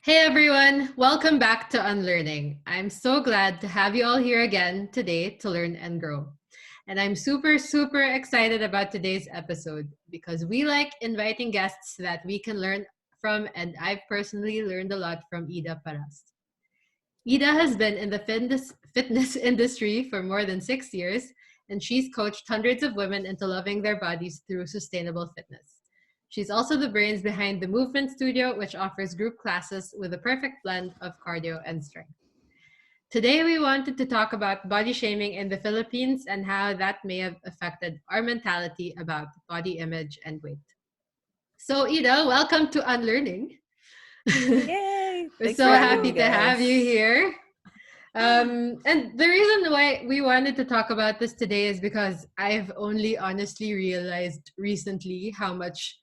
Hey everyone, welcome back to Unlearning. I'm so glad to have you all here again today to learn and grow. And I'm super excited about today's episode because we like inviting guests that we can learn from, and I've personally learned a lot from Ida Paras. Ida has been in the fitness industry for more than 6 years, and she's coached hundreds of women into loving their bodies through sustainable fitness. She's also the brains behind the Movement Studio, which offers group classes with a perfect blend of cardio and strength. Today, we wanted to talk about body shaming in the Philippines and how that may have affected our mentality about body image and weight. So, Ida, welcome to Unlearning. Yay! We're Thanks so for having happy me, to have you guys. here. And the reason why we wanted to talk about this today is because I've only honestly realized recently how much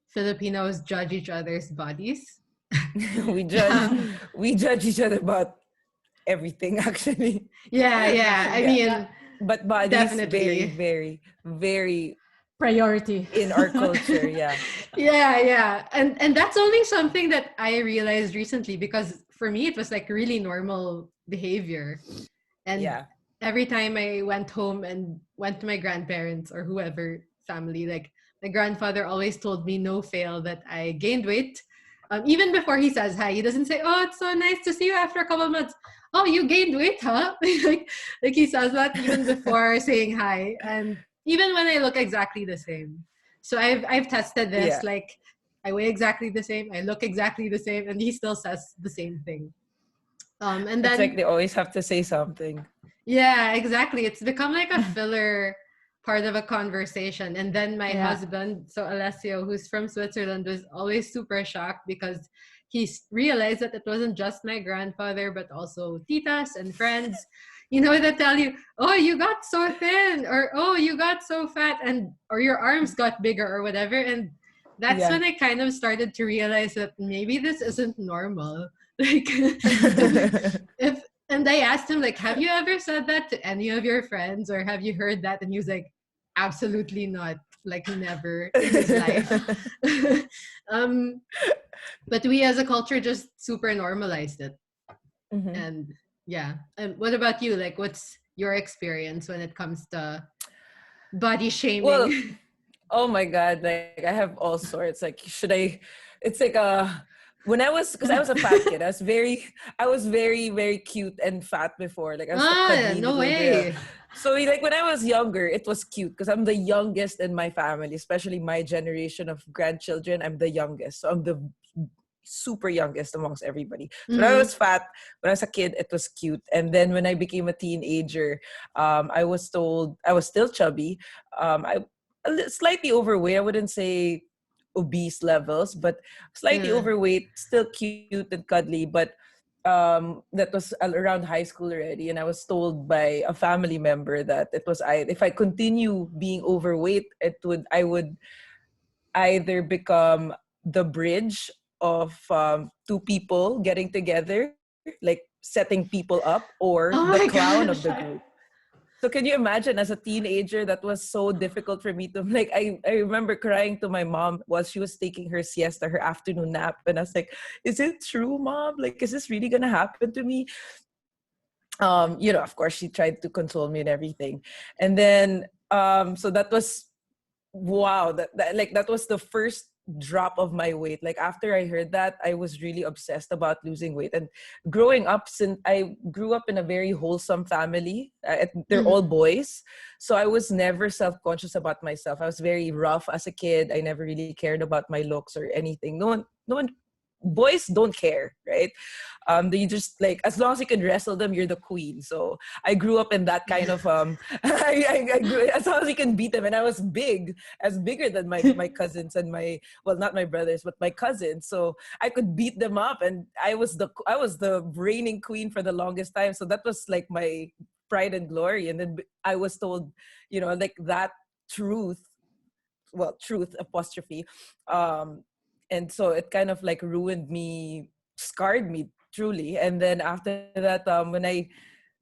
Filipinos judge each other's bodies. we judge Um, we judge each other about everything actually. yeah. I Yeah. mean, But bodies very, definitely. very, very Priority. in our culture. Yeah. Yeah. And that's only something that I realized recently because for me it was like really normal behavior. And Yeah. every time I went home and went to my grandparents or whoever family, like my grandfather always told me no fail that I gained weight. Even before he says hi, he doesn't say, "Oh, it's so nice to see you after a couple of months." Oh, you gained weight, huh? like he says that even before saying hi, and even when I look exactly the same. So I've tested this. Yeah. Like I weigh exactly the same, I look exactly the same, and he still says the same thing. And It's like then they always have to say something. yeah, exactly. It's become like a filler part of a conversation. And then my Yeah. husband, so Alessio, who's from Switzerland, was always super shocked because realized that it wasn't just my grandfather, but also titas and friends, that tell you, oh, you got so thin, or oh, you got so fat, and or your arms got bigger, or whatever. And that's Yeah. when I kind of started to realize that maybe this isn't normal. Like, if and I asked him, like, have you ever said that to any of your friends or have you heard that? And he was like, absolutely not. Like, never in his life. um, but we as a culture just super normalized it. hmm And yeah. And what about you? Like, what's your experience when it comes to body Well, shaming? oh my God, like I have all sorts. Like, should I? It's like when because I was a fat kid, I was very cute and fat before. Like I was a Ah, cuddly no little girl. way. So like when I was younger, it was cute because I'm the youngest in my family, especially my generation of grandchildren. I'm the youngest, so I'm the super youngest amongst everybody. So when I Mm-hmm. was fat, when I was a kid, it was cute. And then when I became a teenager, I was told I was still chubby. I slightly overweight. I wouldn't say obese levels, but slightly Yeah. overweight, still cute and cuddly. But that was around high school already, and I was told by a family member that it was I if I continue being overweight, I would either become the bridge of two people getting together, like setting people up, or the Oh my clown of the gosh. group. So can you imagine as a teenager that was so difficult for me to like I remember crying to my mom while she was taking her siesta, her afternoon nap, and I was like, is it true, mom? Like, is this really gonna happen to me? Of course she tried to console me and everything. And then so that was wow, that was the first drop of my weight. Like after I heard that, I was really obsessed about losing weight. And growing up, since I grew up in a very wholesome family, they're all Mm-hmm. boys, so I was never self-conscious about myself. I was very rough as a kid. I never really cared about my looks or anything. No one boys don't care, right? They just like, as long as you can wrestle them, you're the queen. So I grew up in that kind of I grew, as long as you can beat them. And I was bigger than my cousins and my, well, not my brothers but my cousins, so I could beat them up. And I was the reigning queen for the longest time, so that was like my pride and glory. And then I was told, like that truth, well, truth apostrophe, um and so it kind of like ruined me, scarred me truly. And then after that, when I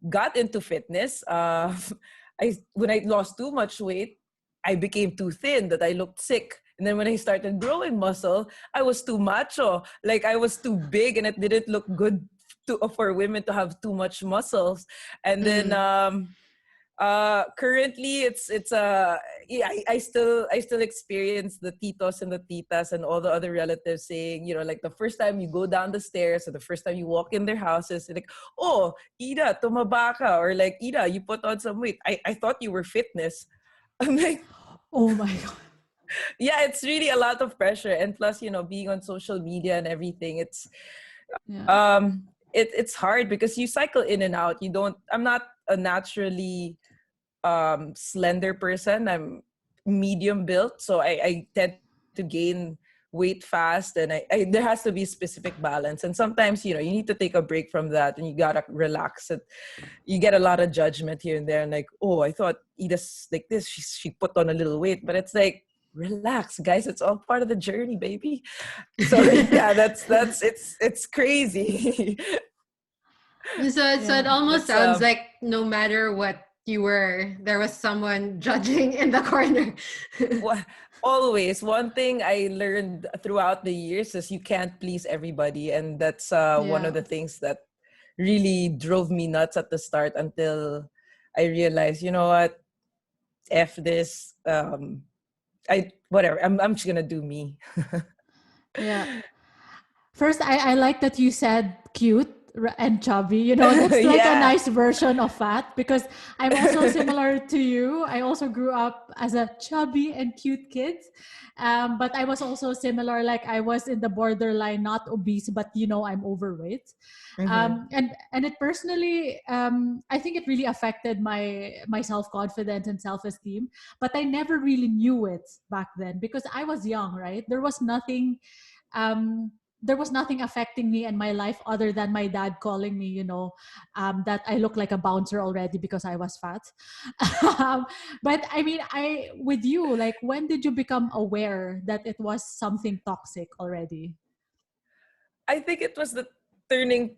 got into fitness, I when I lost too much weight, I became too thin that I looked sick. And then when I started growing muscle, I was too macho. Like I was too big and it didn't look good for women to have too much muscles. And then Mm. currently it's yeah, I still experience the titos and the titas and all the other relatives saying, you know, like the first time you go down the stairs or the first time you walk in their houses, like, oh, Ida, tumaba ka, or like, Ida, you put on some weight. I thought you were fitness. I'm like, Oh my god. yeah, it's really a lot of pressure. And plus, you know, being on social media and everything, Yeah. it's hard because you cycle in and out. I'm not a naturally slender person. I'm medium built, so I tend to gain weight fast, and I there has to be specific balance. And sometimes, you know, you need to take a break from that, and you gotta relax it. You get a lot of judgment here and there, and like, oh, I thought Edith's like this. She put on a little weight, but it's like, relax, guys. It's all part of the journey, baby. So yeah, that's it's crazy. So it Yeah. almost That's sounds like no matter what you were, there was someone judging in the corner. always one thing I learned throughout the years is you can't please everybody, and that's one of Yeah. the things that really drove me nuts at the start until I realized, you know what, f this. I whatever. I'm just gonna do me. Yeah. First, I like that you said cute and chubby. You know, that's like a Yeah. nice version of fat because I'm also similar to you. I also grew up as a chubby and cute kid. But I was also similar, like I was in the borderline, not obese, but you know, I'm overweight. Mm-hmm. And it personally, I think it really affected my self-confidence and self-esteem. But I never really knew it back then because I was young, right? Um, there was nothing affecting me and my life other than my dad calling me, you know, that I look like a bouncer already because I was fat. But I mean, with you, like, when did you become aware that it was something toxic already? I think it was the turning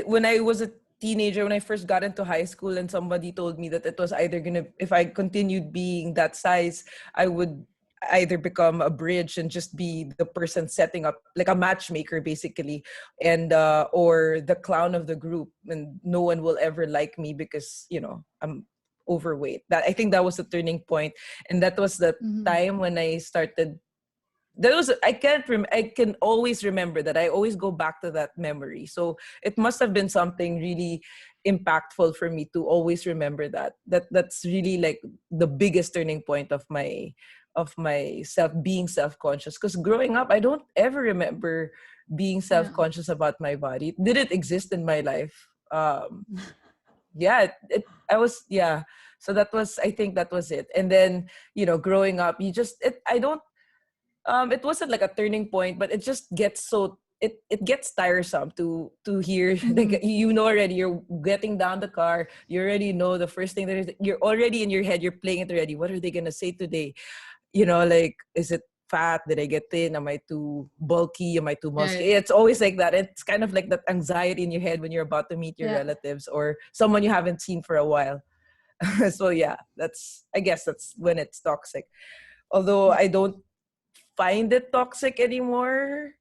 when I was a teenager, when I first got into high school, and somebody told me that it was either gonna, if I continued being that size, I would either become a bridge and just be the person setting up, like a matchmaker basically, and or the clown of the group, and no one will ever like me because, you know, I'm overweight. That, I think that was the turning point, and that was the Mm-hmm. time when I started. That was, I can always remember that. I always go back to that memory. So it must have been something really impactful for me to always remember that's really like the biggest turning point of my self, being self-conscious. Because growing up, I don't ever remember being Yeah. self-conscious about my body. It didn't exist in my life. Yeah, I was, yeah. So that was, I think that was it. And then, you know, growing up, you just I don't it wasn't like a turning point, but it just gets so, it gets tiresome to hear. Mm-hmm. Like, you know, already you're getting down the car, you already know the first thing that is, you're already in your head, you're playing it already. What are they gonna say today? You know, like, is it fat? Did I get thin? Am I too bulky? Am I too muscular? Right. It's always like that. It's kind of like that anxiety in your head when you're about to meet your Yeah. relatives or someone you haven't seen for a while. So yeah, I guess that's when it's toxic. Although Yeah. I don't find it toxic anymore.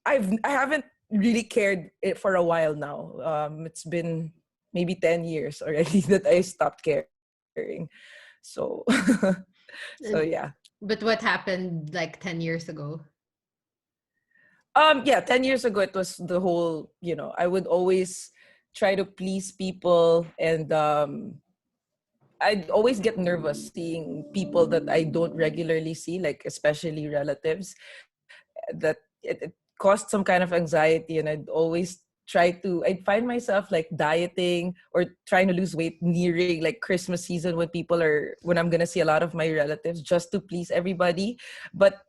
I haven't really cared it for a while now. It's been maybe 10 years already that I stopped caring. So so yeah. And, but what happened like 10 years ago? Yeah, 10 years ago it was the whole, you know, I would always try to please people, and I'd always get nervous seeing people that I don't regularly see, like especially relatives, that it caused some kind of anxiety. And I'd find myself like dieting or trying to lose weight nearing like Christmas season, when I'm gonna see a lot of my relatives, just to please everybody. But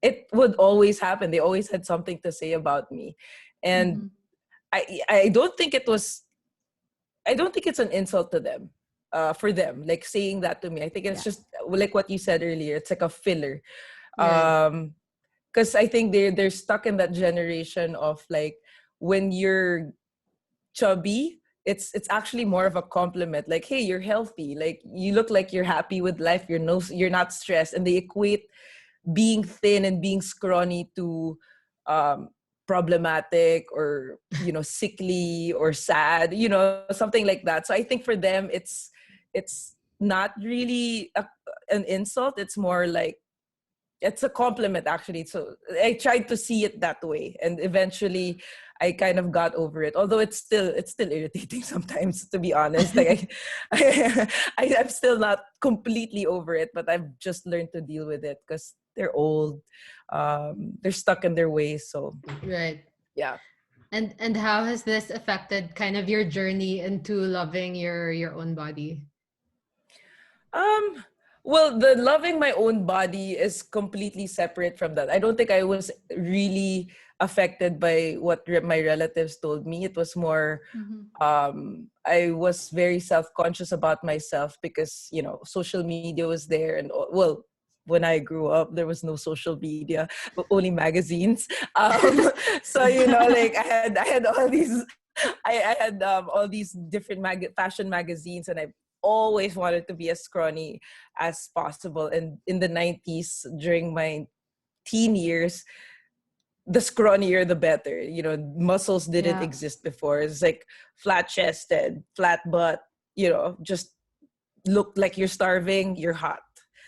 it would always happen. They always had something to say about me. And Mm-hmm. I don't think it's an insult to them, for them, like saying that to me. I think it's Yeah. just like what you said earlier. It's like a filler. Right. Um, because I think they're stuck in that generation of like, when you're chubby, it's actually more of a compliment. Like, hey, you're healthy. Like, you look like you're happy with life. You're not stressed, and they equate being thin and being scrawny to um, problematic or sickly or sad, something like that. So I think for them it's not really an insult. It's more like it's a compliment actually. So I tried to see it that way, and eventually I kind of got over it. Although it's still irritating sometimes, to be honest. Like I'm still not completely over it, but I've just learned to deal with it because they're old, they're stuck in their ways. So Right. yeah. And how has this affected kind of your journey into loving your own body? Um, well, the loving my own body is completely separate from that. I don't think I was really affected by what my relatives told me. It was more, Mm-hmm. I was very self-conscious about myself because, social media was there. And well, when I grew up, there was no social media, but only magazines. So, like I had all these, I had all these different fashion magazines, and I always wanted to be as scrawny as possible. And in the 90s, during my teen years, the scrawnier the better. Muscles didn't Yeah. exist before. It's like flat chested, flat butt, just look like you're starving, you're hot.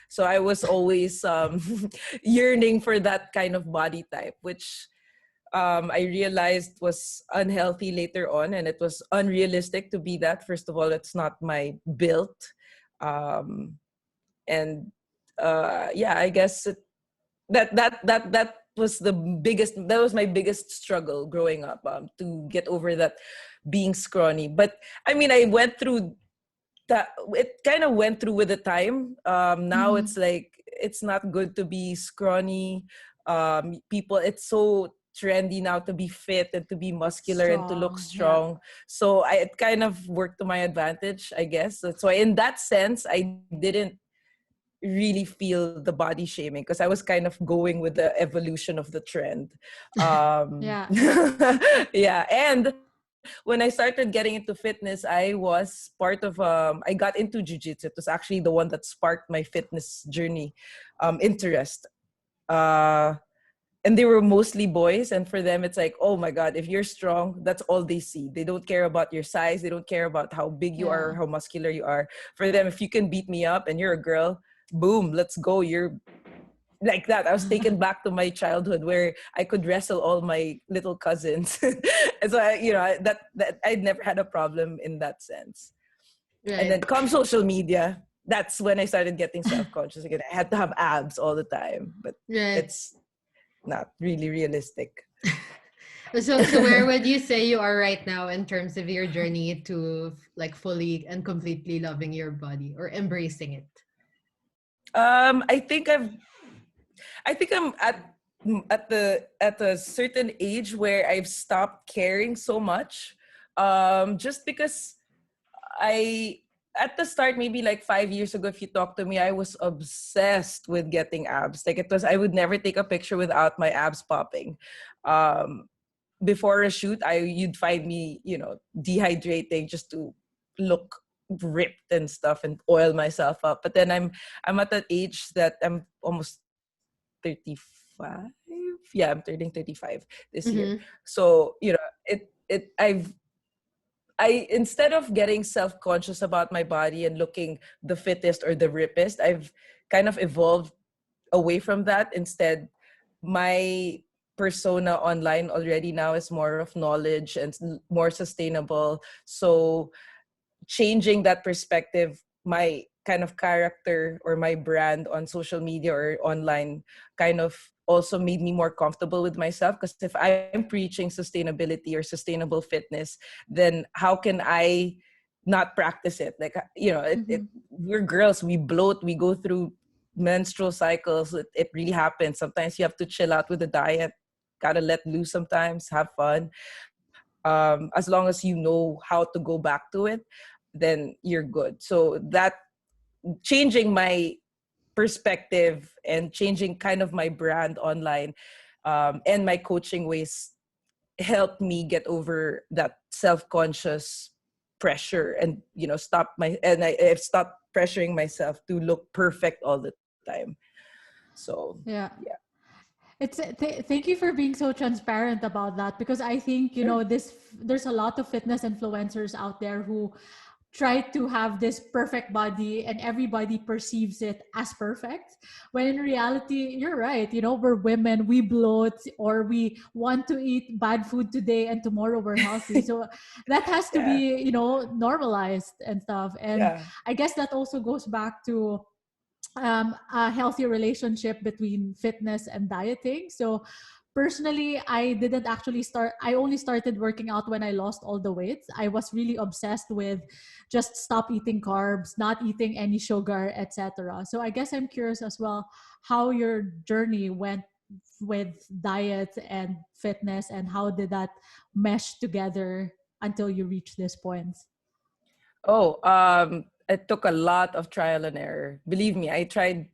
So I was always yearning for that kind of body type, which I realized was unhealthy later on, and it was unrealistic to be that. First of all, it's not my build, um, and yeah, I guess that was that was my biggest struggle growing up, to get over that being scrawny. But I mean, I went through that. It kind of went through with the time. Now Mm-hmm. it's like it's not good to be scrawny. People, it's so trendy now to be fit and to be muscular and to look Strong. Yeah. strong. So it kind of worked to my advantage, I guess. That's why in that sense I didn't really feel the body shaming, because I was kind of going with the evolution of the trend. Yeah. Yeah, and when I started getting into fitness, I was part of I got into jiu-jitsu. It was actually the one that sparked my fitness journey interest. Uh and they were mostly boys, and for them it's like, oh my god, if you're strong, that's all they see. They don't care about your size, they don't care about how big you are or Yeah. how muscular you are. For them, if you can beat me up and you're a girl, boom, let's go. You're like that. I was taken back to my childhood where I could wrestle all my little cousins. And so that I'd never had a problem in that sense. And then Right. come social media, that's when I started getting self-conscious again. I had to have abs all the time, but Right. it's not really realistic. So where would you say you are right now in terms of your journey to like fully and completely loving your body or embracing it? I think I'm at a certain age where I've stopped caring so much. Just because I at the start, maybe like 5 years ago, if you talk to me, I was obsessed with getting abs. Like, it was, I would never take a picture without my abs popping. Um, Before a shoot, you'd find me, dehydrating just to look ripped and stuff and oil myself up. But then I'm at that age that I'm almost 35. Yeah, I'm turning 35 this year. Mm-hmm. So, I instead of getting self-conscious about my body and looking the fittest or the rippest, I've kind of evolved away from that. Instead, my persona online already now is more of knowledge and more sustainable. So changing that perspective, my kind of character or my brand on social media or online kind of also made me more comfortable with myself. Because if I'm preaching sustainability or sustainable fitness, then how can I not practice it? Like, Mm-hmm. we're girls, we bloat, we go through menstrual cycles. It really happens. Sometimes you have to chill out with the diet, gotta let loose sometimes, have fun. As long as you know how to go back to it, then you're good. So that changing my perspective and changing kind of my brand online, and my coaching ways helped me get over that self-conscious pressure, and I've stopped pressuring myself to look perfect all the time. So Yeah. yeah. Thank you for being so transparent about that, because I think, Sure. there's a lot of fitness influencers out there who try to have this perfect body and everybody perceives it as perfect, when in reality, you're right, we're women, we bloat, or we want to eat bad food today and tomorrow we're healthy. So that has to Yeah. be, normalized and stuff. And Yeah. I guess that also goes back to a healthy relationship between fitness and dieting. So personally, I only started working out when I lost all the weight. I was really obsessed with just stop eating carbs, not eating any sugar, etc. So I guess I'm curious as well how your journey went with diet and fitness, and how did that mesh together until you reach this point. Oh, it took a lot of trial and error. Believe me, I tried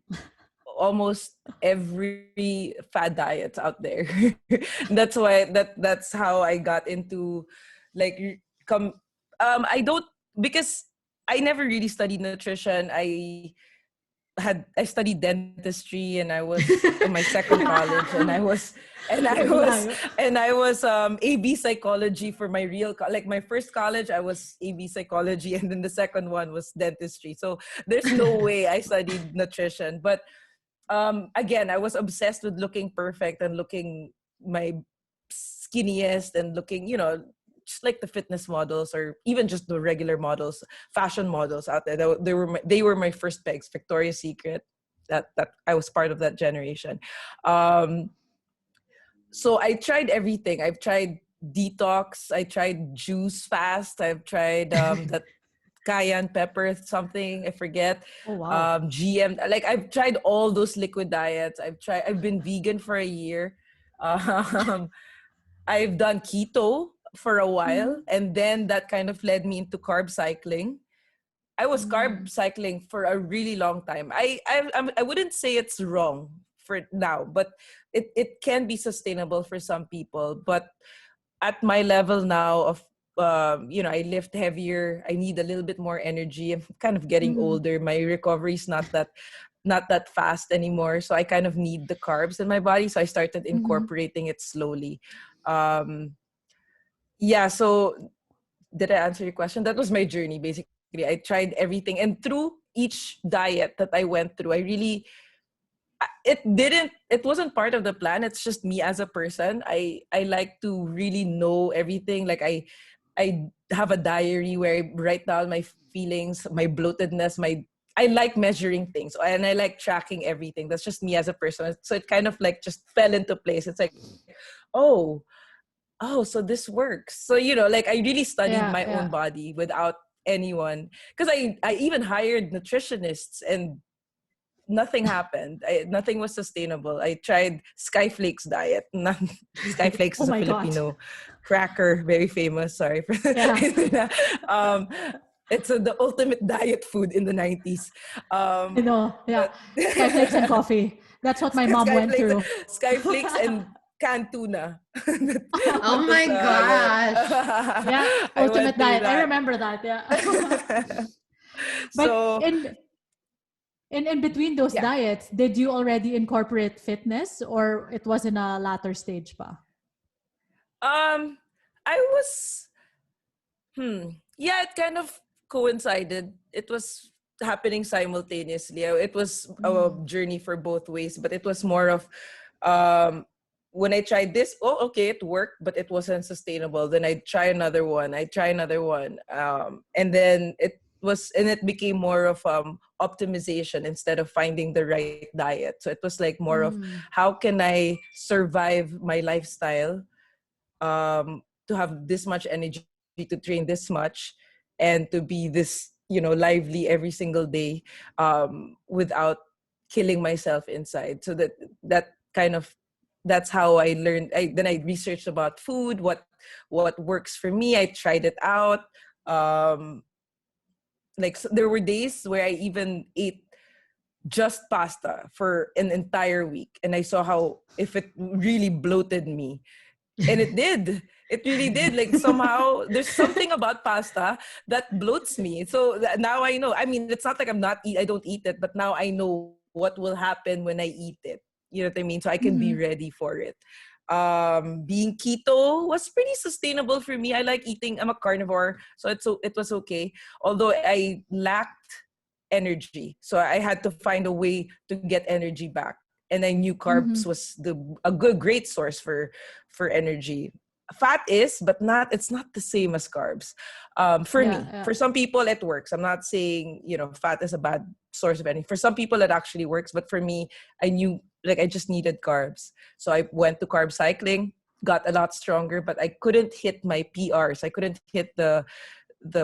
almost every fad diets out there. That's how I got into like come I don't, because I never really studied nutrition. I studied dentistry, and I was in my second college, and Layo. I was AB psychology for my like my first college I was AB psychology, and then the second one was dentistry. So there's no way I studied nutrition. But again, I was obsessed with looking perfect and looking my skinniest and looking, just like the fitness models, or even just the regular models, fashion models out there. They were my first pegs. Victoria's Secret. That I was part of that generation. Um, so I tried everything. I've tried detox. I tried juice fast. I've tried that cayenne pepper something, I forget. Oh wow. GM, like I've tried all those liquid diets. I've been vegan for a year. Um, I've done keto for a while, Mhm. and then that kind of led me into carb cycling. I was carb Mm. cycling for a really long time. I wouldn't say it's wrong for now, but it can be sustainable for some people. But at my level now of I lift heavier, I need a little bit more energy. I'm kind of getting Mhm. older. My recovery is not that fast anymore, so I kind of need the carbs in my body. So I started Mhm. incorporating it slowly. Um, yeah. So did I answer your question? That was my journey basically. I tried everything, and through each diet that I went through, it wasn't part of the plan. It's just me as a person. I like to really know everything. Like I have a diary where I write down my feelings, my bloatedness, my I like measuring things, and I like tracking everything. That's just me as a person. So it kind of like just fell into place. It's like, oh, so this works. So like I really studied my Yeah, own yeah. body without anyone, because I even hired nutritionists, and nothing happened. Nothing was sustainable. I tried Skyflakes diet. Skyflakes Oh is a my god. Filipino cracker, very famous. Sorry for Yeah. um, it's the ultimate diet food in the 90s. I know. Yeah. But Skyflakes and coffee. That's what my mom went Skyflakes, through. Skyflakes and canned tuna. Oh That was my gosh. Yeah, I went ultimate through diet. I that. remember that. Yeah. But So in between those yeah. diets, did you already incorporate fitness, or it was in a latter stage pa? I was yeah, it kind of coincided. It was happening simultaneously. It was a Mm. journey for both ways, but it was more of um when I tried this, oh okay, it worked, but it wasn't sustainable. Then I try another one. I try another one. And then it became more of optimization instead of finding the right diet. So it was like more of Mm. how can I survive my lifestyle, to have this much energy to train this much and to be this lively every single day, without killing myself inside. So that kind of that's how I learned. Then I researched about food, what works for me. I tried it out. um there were days where I even ate just pasta for an entire week, and I saw how if it really bloated me. And it did. It really did. Like somehow there's something about pasta that bloats me. So now I know. I mean, it's not like I don't eat it, but now I know what will happen when I eat it. You know what I mean? So I can be Mm-hmm. ready for it. Being keto was pretty sustainable for me. I like eating. I'm a carnivore, so it was okay. Although I lacked energy, so I had to find a way to get energy back. And I knew carbs Mm-hmm. was the a great source for energy. Fat is, but not. It's not the same as carbs. For Yeah, me, yeah. for some people it works. I'm not saying fat is a bad source of energy. For some people it actually works, but for me, I knew like I just needed carbs. So I went to carb cycling, got a lot stronger, but I couldn't hit my PRs. I couldn't hit the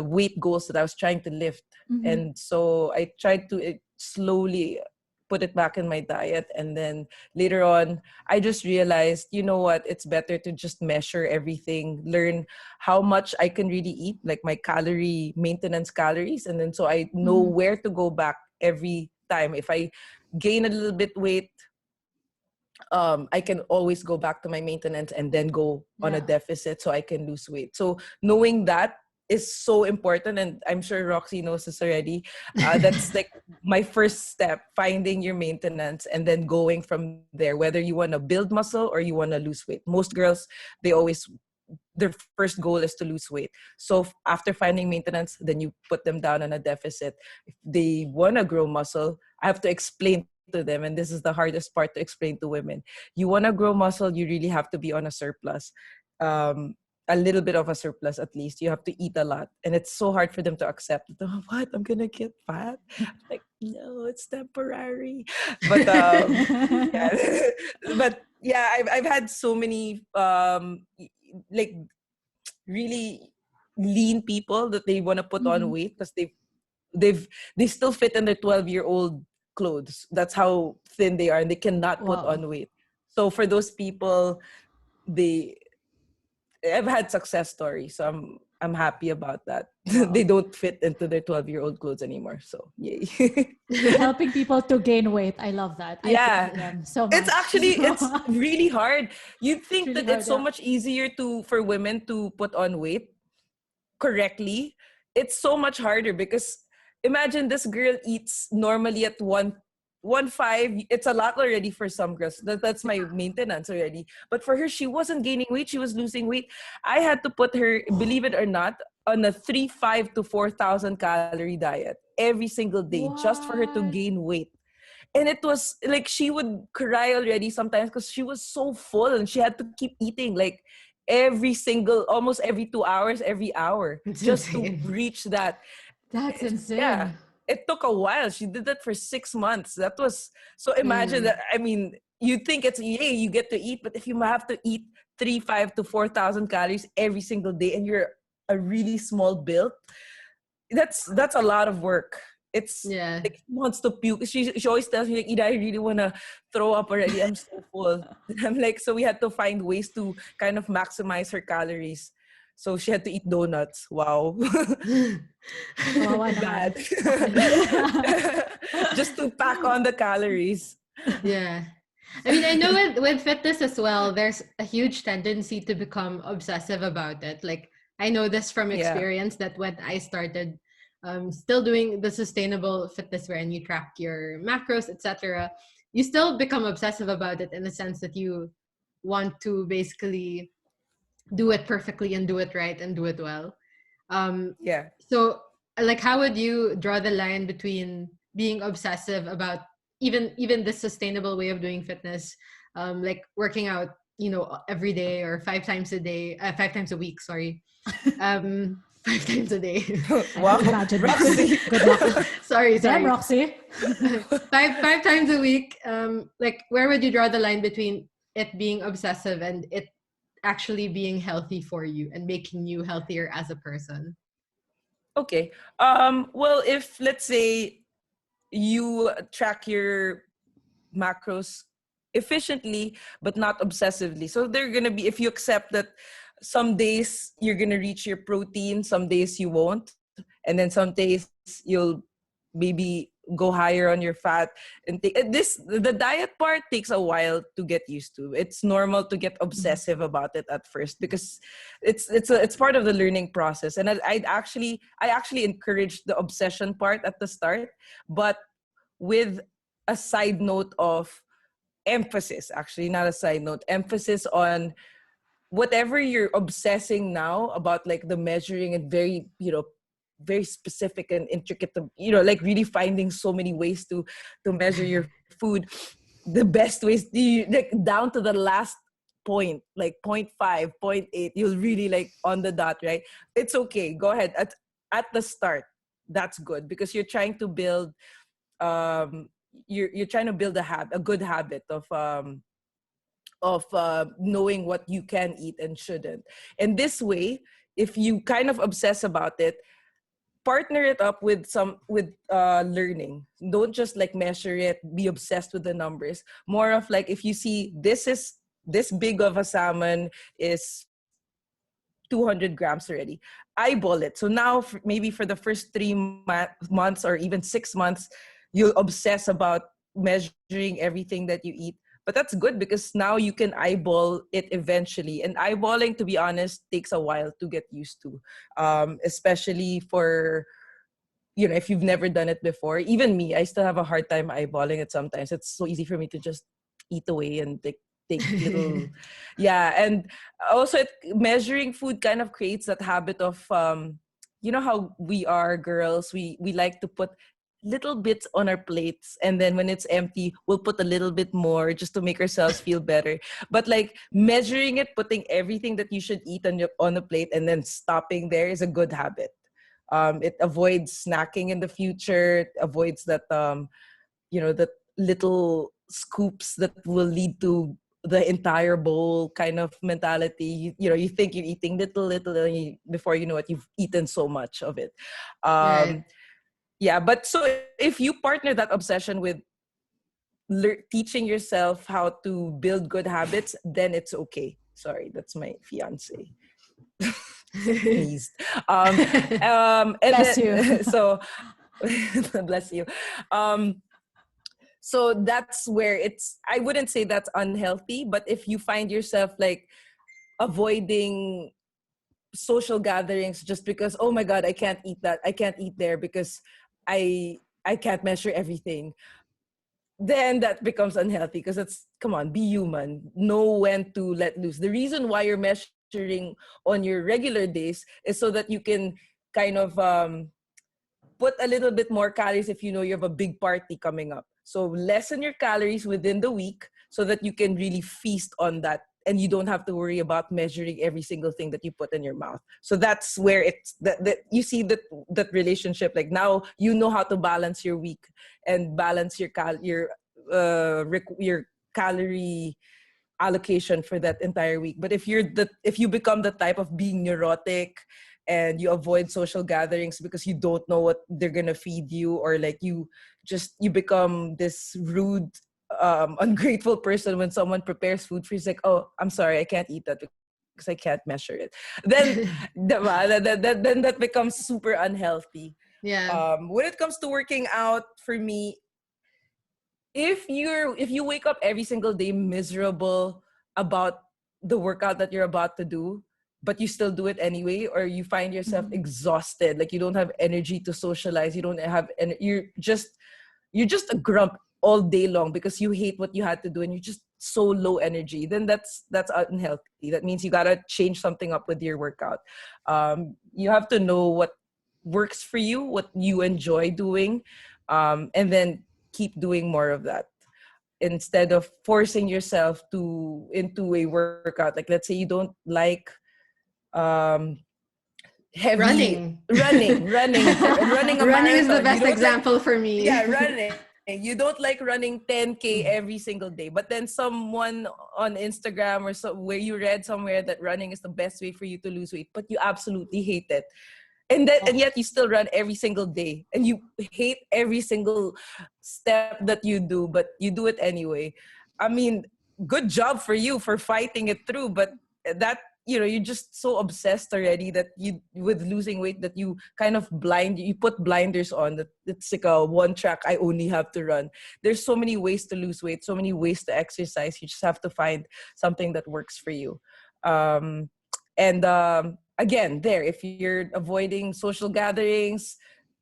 weight goals that I was trying to lift. Mm-hmm. And so I tried to slowly put it back in my diet. And then later on, I just realized, you know what, it's better to just measure everything, learn how much I can really eat, like my calorie maintenance calories. And then so I know Mm-hmm. where to go back every time. If I gain a little bit weight, I can always go back to my maintenance and then go on a Yeah. deficit so I can lose weight. So knowing that is so important, and I'm sure Roxy knows this already. That's like my first step: finding your maintenance and then going from there. Whether you want to build muscle or you want to lose weight. Most girls, they always their first goal is to lose weight. So after finding maintenance, then you put them down on a deficit. If they want to grow muscle, I have to explain to them, and this is the hardest part to explain to women. You want to grow muscle, you really have to be on a surplus. Um, a little bit of a surplus at least. You have to eat a lot. And it's so hard for them to accept. Oh, what? I'm gonna get fat? Like, no, it's temporary. But yeah. But yeah, I've had so many like really lean people that they want to put on Mm-hmm. weight because they've they still fit in their 12-year-old clothes. That's how thin they are, and they cannot put Wow. on weight. So for those people, they I've had success stories. So I'm happy about that. They Wow. don't fit into their 12-year-old clothes anymore. So yay. Helping people to gain weight. I love that. I Yeah. pity them so It's much. actually it's really hard. You'd It's think really that it's hard. so Yeah. much easier to for women to put on weight correctly. It's so much harder because imagine this girl eats normally at 1.5. It's a lot already for some girls. That's my maintenance already. But for her, she wasn't gaining weight, she was losing weight. I had to put her, believe it or not, on a 3,500 to 4,000 calorie diet every single day just for her to What? gain weight. And it was like she would cry already sometimes because she was so full and she had to keep eating like every single, almost every 2 hours, every hour, It's just to insane. reach that. That's Yeah, insane. it took a while. She did that for 6 months. That was so. Imagine Mm. that. I mean, you think it's yay, you get to eat, but if you have to eat 3,500 to 4,000 calories every single day, and you're a really small build, that's a lot of work. It's Yeah. like she wants to puke. She always tells me like, Ida, I really wanna throw up already. I'm so full. I'm like, so we had to find ways to kind of maximize her calories. So she had to eat donuts. Wow. Kawawa naman. Bad. Okay. Just to pack on the calories. Yeah. I mean, I know with fitness as well, there's a huge tendency to become obsessive about it. Like, I know this from Yeah. experience that when I started still doing the sustainable fitness wherein you track your macros, etc., you still become obsessive about it in the sense that you want to basically do it perfectly and do it right and do it well. Um, Yeah. so, like, how would you draw the line between being obsessive about even the sustainable way of doing fitness, like working out, every day or 5 times a day, 5 times a week, sorry, 5 times a day. I could Wow. imagine. Roxy. Good luck. sorry, Damn, sorry. Roxy. Five times a week. Like, where would you draw the line between it being obsessive and it actually being healthy for you and making you healthier as a person? Okay. Well, if let's say you track your macros efficiently but not obsessively, so they're gonna be, if you accept that some days you're gonna reach your protein, some days you won't, and then some days you'll maybe go higher on your fat, and the diet part takes a while to get used to. It's normal to get Mhm. obsessive about it at first because it's part of the learning process. And I actually encourage the obsession part at the start, but with a side note of emphasis, actually, not a side note, emphasis on whatever you're obsessing now about, like the measuring and very, very specific and intricate, like really finding so many ways to measure your food. The best ways, like down to the last point, like point 0.5, point 0.8, you'll really like on the dot, right? It's okay. Go ahead at the start. That's good because you're trying to build you're trying to build a good habit of knowing what you can eat and shouldn't. And this way, if you kind of obsess about it, partner it up with learning. Don't just like measure it, be obsessed with the numbers. More of like, if you see this big of a salmon is 200 grams already, eyeball it. So now maybe for the first 3 months or even 6 months, you'll obsess about measuring everything that you eat. But that's good because now you can eyeball it eventually. And eyeballing, to be honest, takes a while to get used to, especially for, if you've never done it before. Even me, I still have a hard time eyeballing it sometimes. It's so easy for me to just eat away and take little, yeah. And also, measuring food kind of creates that habit of, how we are girls, we like to put little bits on our plates, and then when it's empty we'll put a little bit more just to make ourselves feel better. But like measuring it, putting everything that you should eat on a plate and then stopping there is a good habit. It avoids snacking in the future. It avoids that little scoops that will lead to the entire bowl kind of mentality. You think you're eating little, and before you know it, you've eaten so much of it. Right. Yeah, but so if you partner that obsession with teaching yourself how to build good habits, then it's okay. Sorry, that's my fiance. Sneezed. And Bless you. then so bless you. Um, so that's where I wouldn't say that's unhealthy, but if you find yourself like avoiding social gatherings just because, oh my god, I can't eat that, I can't eat there because I can't measure everything, then that becomes unhealthy. Because it's, come on, be human, know when to let loose. The reason why you're measuring on your regular days is so that you can kind of put a little bit more calories if you know you have a big party coming up. So lessen your calories within the week so that you can really feast on that, and you don't have to worry about measuring every single thing that you put in your mouth. So that's where it's that you see that relationship. Like now you know how to balance your week and balance your calorie allocation for that entire week. But if you become the type of being neurotic and you avoid social gatherings because you don't know what they're gonna feed you, or like you become this rude ungrateful person when someone prepares food for you, it's like, oh, I'm sorry, I can't eat that because I can't measure it, then diba, then that becomes super unhealthy. Yeah. When it comes to working out, for me, if you wake up every single day miserable about the workout that you're about to do, but you still do it anyway, or you find yourself Mhm. exhausted, like you don't have energy to socialize, you don't have, and you're just a grump all day long because you hate what you had to do and you're just so low energy, then that's unhealthy. That means you gotta change something up with your workout. You have to know what works for you, what you enjoy doing, and then keep doing more of that instead of forcing yourself into a workout. Like let's say you don't like um heavy Running. running a Running is the marathon. You best don't like, example for yeah, me. running. You don't like running 10K every single day, but then someone on Instagram or so where you read somewhere that running is the best way for you to lose weight, but you absolutely hate it. And yet you still run every single day and you hate every single step that you do, but you do it anyway. I mean, good job for you for fighting it through, but that, you're just so obsessed already that you with losing weight that you kind of you put blinders on, that it's like a one track, I only have to run. There's so many ways to lose weight, so many ways to exercise. You just have to find something that works for you. And again, there, if you're avoiding social gatherings,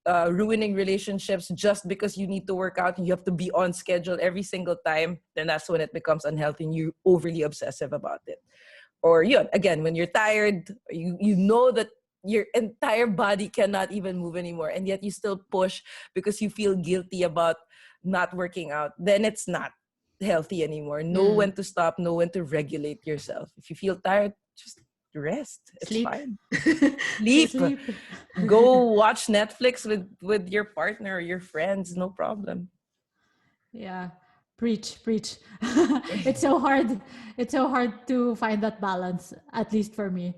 ruining relationships just because you need to work out and you have to be on schedule every single time, then that's when it becomes unhealthy and you're overly obsessive about it. Or again, when you're tired, you know that your entire body cannot even move anymore, and yet you still push because you feel guilty about not working out, then it's not healthy anymore. Know when to stop, know when to regulate yourself. If you feel tired, just rest. It's Sleep. fine. Sleep. Sleep. Go watch Netflix with your partner or your friends, no problem. Yeah. Preach, preach. It's so hard. It's so hard to find that balance, at least for me.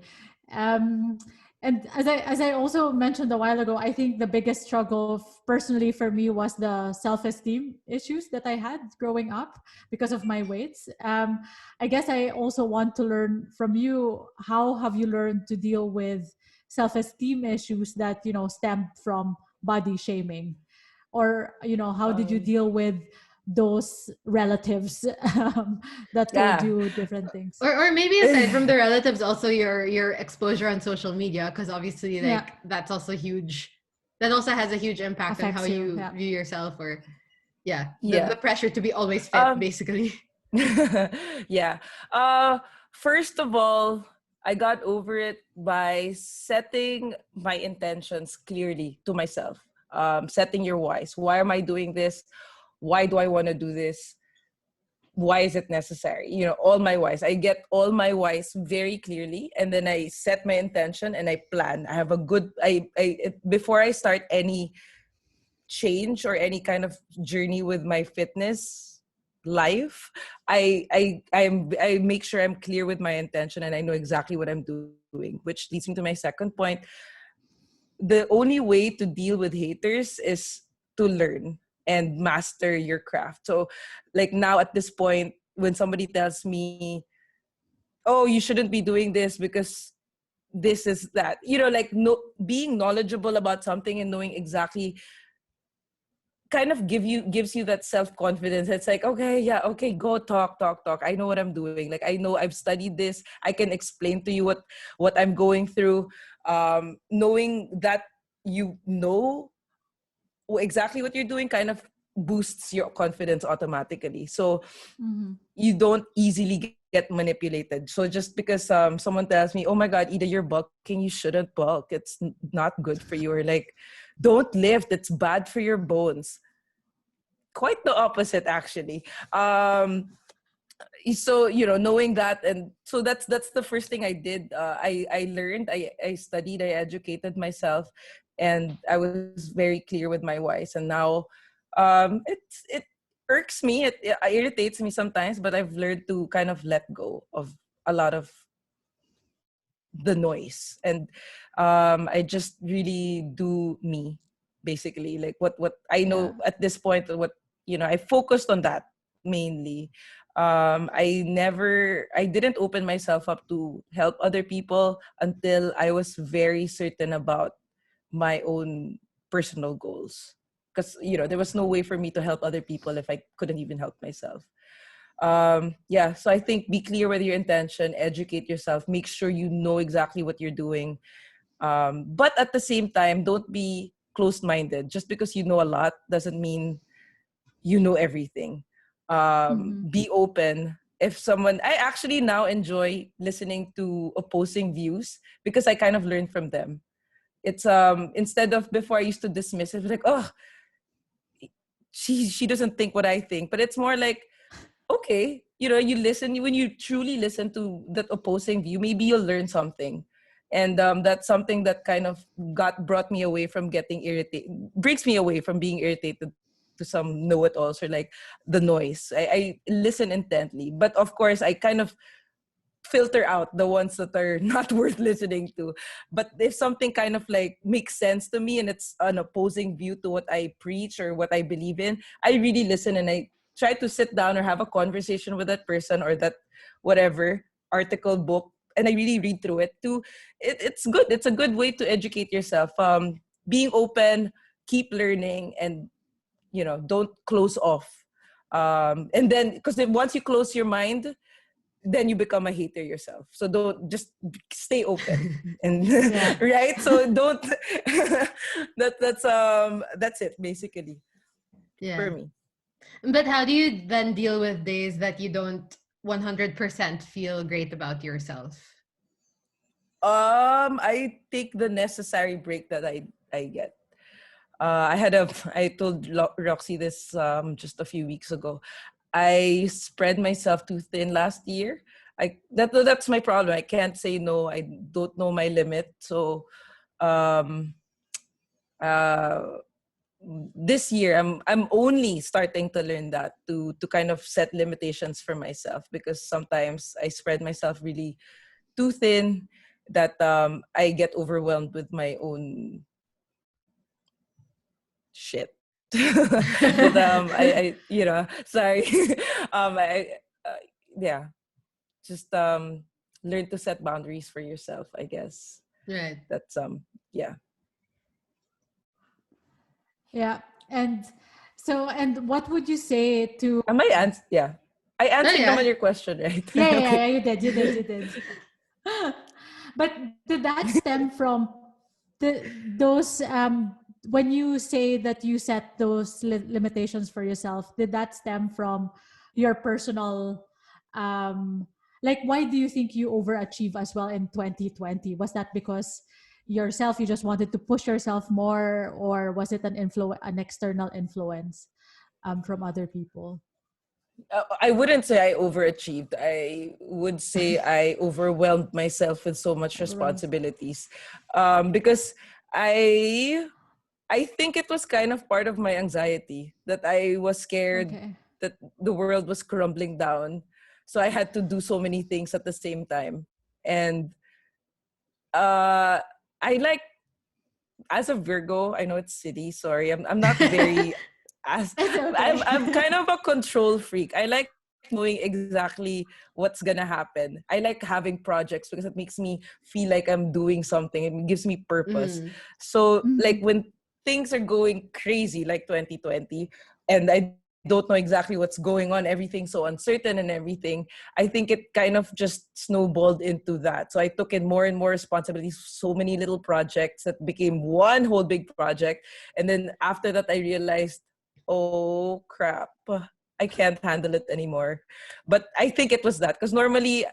Um, and as I also mentioned a while ago, I think the biggest struggle personally for me was the self-esteem issues that I had growing up because of my weights. I guess I also want to learn from you, how have you learned to deal with self-esteem issues that, stemmed from body shaming? Or, how did you um, deal with those relatives that told yeah. you different things? Or maybe aside from the relatives, also your exposure on social media, because obviously Yeah, like that's also huge. That also has a huge impact on how affects you. you Yeah. view yourself, or yeah, the Yeah. pressure to be always fit, um basically. yeah. uh First of all, I got over it by setting my intentions clearly to myself. Setting your why am I doing this, why do I want to do this, why is it necessary, all my whys. I get all my whys very clearly, and then I set my intention and I plan. I have a good before I start any change or any kind of journey with my fitness life, I make sure I'm clear with my intention and I know exactly what I'm doing, which leads me to my second point. The only way to deal with haters is to learn and master your craft. So like now at this point, when somebody tells me, oh, you shouldn't be doing this because this is that, like, no, being knowledgeable about something and knowing exactly kind of gives you that self-confidence. It's like, okay, yeah, okay, go talk. I know what I'm doing. Like, I know I've studied this. I can explain to you what I'm going through. Knowing that you know exactly what you're doing kind of boosts your confidence automatically. So Mm-hmm. you don't easily get manipulated. So just because someone tells me, oh my god, Ida, you're bulking, you shouldn't bulk, it's not good for you, or like, don't lift, it's bad for your bones. Quite the opposite, actually. So knowing that, and so that's the first thing I did. I learned, I studied, I educated myself, and I was very clear with my whys. And now it irks me, it irritates me sometimes, but I've learned to kind of let go of a lot of the noise. And I just really do me, basically, like what I know Yeah. at this point, what I focused on that mainly. I didn't open myself up to help other people until I was very certain about my own personal goals, because there was no way for me to help other people if I couldn't even help myself. Yeah, so I think be clear with your intention, educate yourself, make sure you know exactly what you're doing. But at the same time, don't be closed-minded. Just because you know a lot doesn't mean you know everything. Mm-hmm. Be open. If someone, I actually now enjoy listening to opposing views because I kind of learn from them. It's instead of, before I used to dismiss it, like, oh, she doesn't think what I think. But it's more like, okay, you listen. When you truly listen to that opposing view, maybe you'll learn something. And that's something that kind of brought me away from getting irritated, breaks me away from being irritated to some know-it-alls, or like the noise. I listen intently, but of course I kind of filter out the ones that are not worth listening to. But if something kind of like makes sense to me and it's an opposing view to what I preach or what I believe in, I really listen, and I try to sit down or have a conversation with that person or that whatever article, book, and I really read through it too. It's good. It's a good way to educate yourself. Being open, keep learning, and don't close off. And then, because once you close your mind, then you become a hater yourself. So don't, just stay open and Yeah. right. So don't. That's it basically for Yeah. me. But how do you then deal with days that you don't 100% feel great about yourself? I take the necessary break that I get. I told Roxy this just a few weeks ago. I spread myself too thin last year. That's my problem. I can't say no. I don't know my limit. So um, uh, this year I'm only starting to learn that, to kind of set limitations for myself, because sometimes I spread myself really too thin, that I get overwhelmed with my own shit. That I sorry. I yeah, just learn to set boundaries for yourself, I guess. Right. That's yeah. Yeah. And what would you say to Am I yeah. I Oh answered yeah. naman your question, right? yeah, yeah, yeah, Okay. you did. But did that stem from those when you say that you set those limitations for yourself, did that stem from your personal um like, why do you think you overachieve as well in 2020? Was that because yourself, you just wanted to push yourself more, or was it an external influence from other people? I wouldn't say I overachieved. I would say I overwhelmed myself with so much Overwhelmed. responsibilities, because I I think it was kind of part of my anxiety, that I was scared Okay. that the world was crumbling down, so I had to do so many things at the same time. And uh, I like, as a Virgo, I know it's silly. Sorry, I'm not very as It's okay. I'm kind of a control freak. I like knowing exactly what's gonna happen. I like having projects because it makes me feel like I'm doing something. It gives me purpose. Mm. So like Mhm. when things are going crazy like 2020, and I don't know exactly what's going on, everything's so uncertain and everything, I think it kind of just snowballed into that. So I took in more and more responsibilities, so many little projects that became one whole big project. And then after that, I realized, oh crap, I can't handle it anymore. But I think it was that, because normally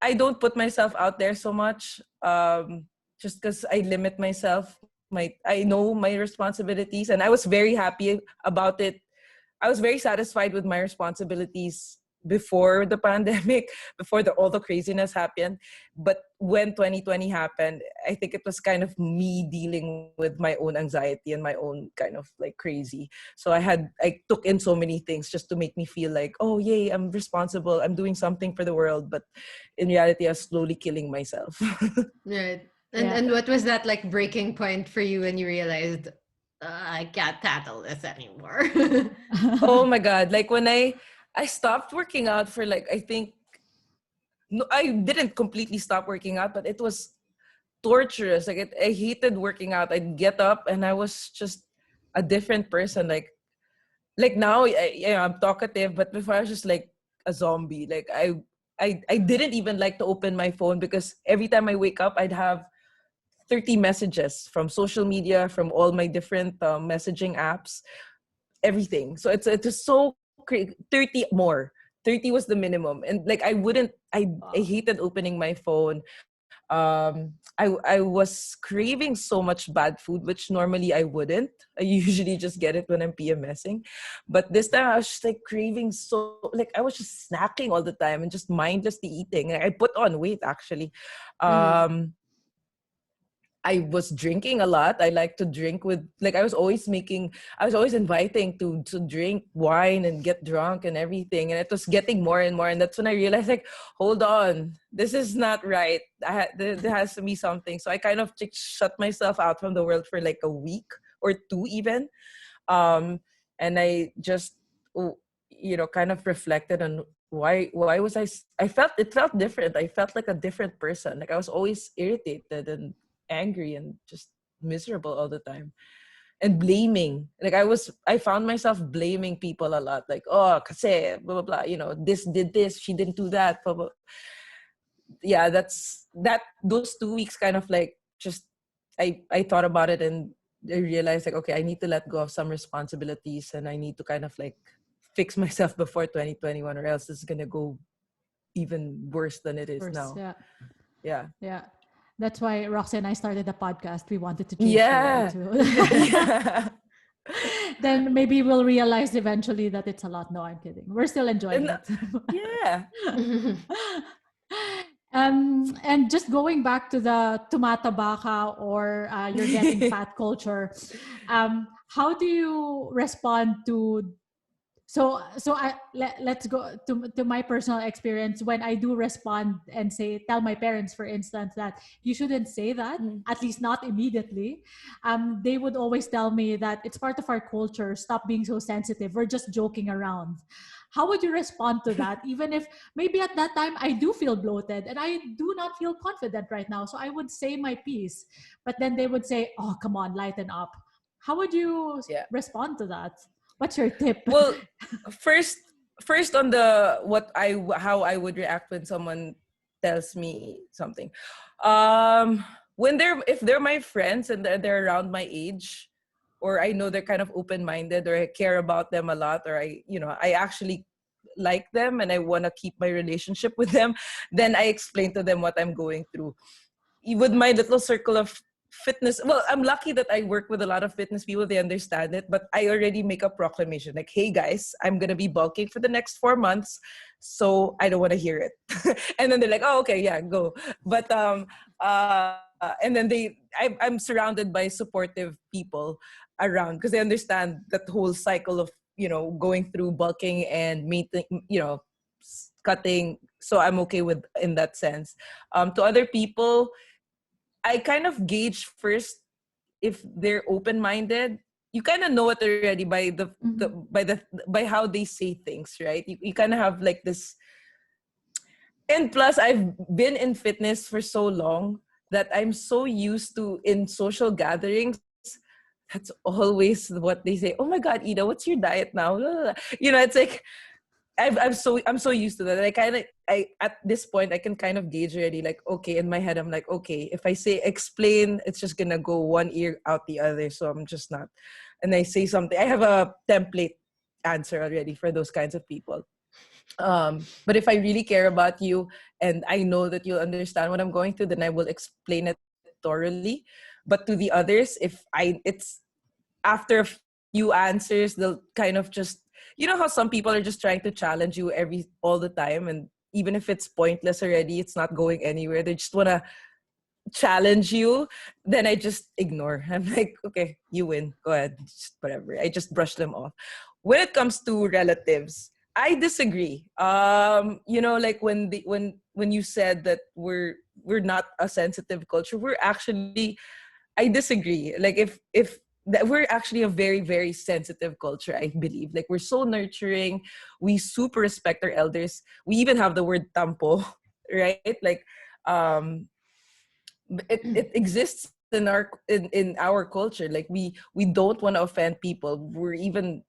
I don't put myself out there so much, just because I limit myself. I know my responsibilities, and I was very happy about it. I was very satisfied with my responsibilities before the pandemic, before all the craziness happened. But when 2020 happened, I think it was kind of me dealing with my own anxiety and my own kind of like crazy. So I took in so many things just to make me feel like, oh yay, I'm responsible, I'm doing something for the world. But in reality, I was slowly killing myself. Right. And Yeah. and what was that like breaking point for you when you realized I can't handle this anymore? Oh my god, like when I stopped working out for like, I think, no, I didn't completely stop working out, but it was torturous. Like I hated working out. I'd get up and I was just a different person. Like now, I'm talkative, but before I was just like a zombie. Like I didn't even like to open my phone, because every time I wake up, I'd have 30 messages from social media, from all my different messaging apps, everything. So it's so 30 more. 30 was the minimum. And like I Wow. hated opening my phone. I was craving so much bad food, which normally I wouldn't. I usually just get it when I'm PMSing. But this time I was just like craving, so like I was just snacking all the time and just mindlessly eating. I put on weight actually. Mm. Um I was drinking a lot. I like to drink with, like, I was always inviting to drink wine and get drunk and everything. And it was getting more and more. And that's when I realized, like, hold on, this is not right. There has to be something. So I kind of just shut myself out from the world for like a week or two even. Um, and I just, kind of reflected on why was I felt, it felt different. I felt like a different person. Like I was always irritated and angry and just miserable all the time. and blaming. Like I found myself blaming people a lot. Like, oh, kasi blah blah blah. You know, this did this, she didn't do that. Blah, blah. Yeah, that's that. Those 2 weeks kind of like just I thought about it and I realized like, okay, I need to let go of some responsibilities and I need to kind of like fix myself before 2021 or else it's gonna go even worse than it is Worse. now. Yeah. Yeah. Yeah. That's why Roxy and I started the podcast. We wanted to change the world Yeah. too. Yeah. Then maybe we'll realize eventually that it's a lot. No, I'm kidding. We're still enjoying And it. yeah. And just going back to the tumatabaka or you're getting fat culture, how do you respond to let's go to my personal experience. When I do respond and say, tell my parents for instance that you shouldn't say that, Mm. at least not immediately, they would always tell me that it's part of our culture, stop being so sensitive, we're just joking around. How would you respond to that, even if maybe at that time I do feel bloated and I do not feel confident right now, so I would say my piece, but then they would say, oh come on, lighten up. How would you Yeah. respond to that? What's your tip? Well, first first on the what I how I would react when someone tells me something. When they're if they're my friends and they're around my age, or I know they're kind of open-minded, or I care about them a lot, or I actually like them and I want to keep my relationship with them, then I explain to them what I'm going through with my little circle of fitness. Well, I'm lucky that I work with a lot of fitness people. They understand it, but I already make a proclamation like, hey guys, I'm going to be bulking for the next 4 months. So I don't want to hear it. And then they're like, oh, okay, yeah, go. But, and then I'm surrounded by supportive people around because they understand that whole cycle of, going through bulking and meeting, cutting. So I'm okay with in that sense. To other people, I kind of gauge first if they're open-minded. You kind of know it already by Mhm. by how they say things, right? You kind of have like this. And plus, I've been in fitness for so long that I'm so used to in social gatherings. That's always what they say. Oh my God, Ida, what's your diet now? Blah, blah, blah. It's like I'm so used to that. I kind of I at this point I can kind of gauge already. Like, okay, in my head I'm like, okay, if I say explain, it's just gonna go one ear out the other. So I'm just not. And I say something. I have a template answer already for those kinds of people. But if I really care about you and I know that you'll understand what I'm going through, then I will explain it thoroughly. But to the others, it's after a few answers, they'll kind of just, how some people are just trying to challenge you all the time, and even if it's pointless already, it's not going anywhere. They just wanna challenge you. Then I just ignore. I'm like, okay, you win. Go ahead, just whatever. I just brush them off. When it comes to relatives, I disagree. Like when you said that we're not a sensitive culture, we're actually I disagree. Like if that we're actually a very very sensitive culture, I believe. Like we're so nurturing, we super respect our elders. We even have the word tampo, right? Like um it exists in our culture. Like we don't want to offend people. We're even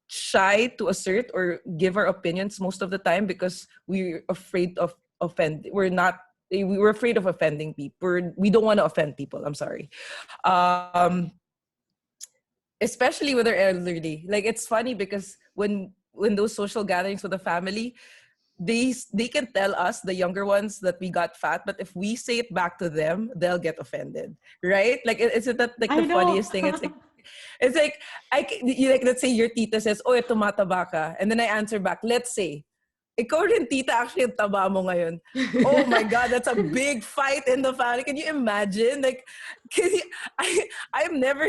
shy to assert or give our opinions most of the time because we're afraid of we were afraid of offending people. We don't want to offend people. I'm sorry. Um, Especially with our elderly. Like it's funny because when those social gatherings with the family, they can tell us, the younger ones, that we got fat, but if we say it back to them, they'll get offended, right? Like isn't that like the I know. funniest thing? It's like let's say your tita says, "Oh, tumataba ka," and then I answer back, "Let's say." Ikaw rin, tita, actually, ang taba mo ngayon. Oh my God, that's a big fight in the family. Can you imagine? Like, can you, I'm never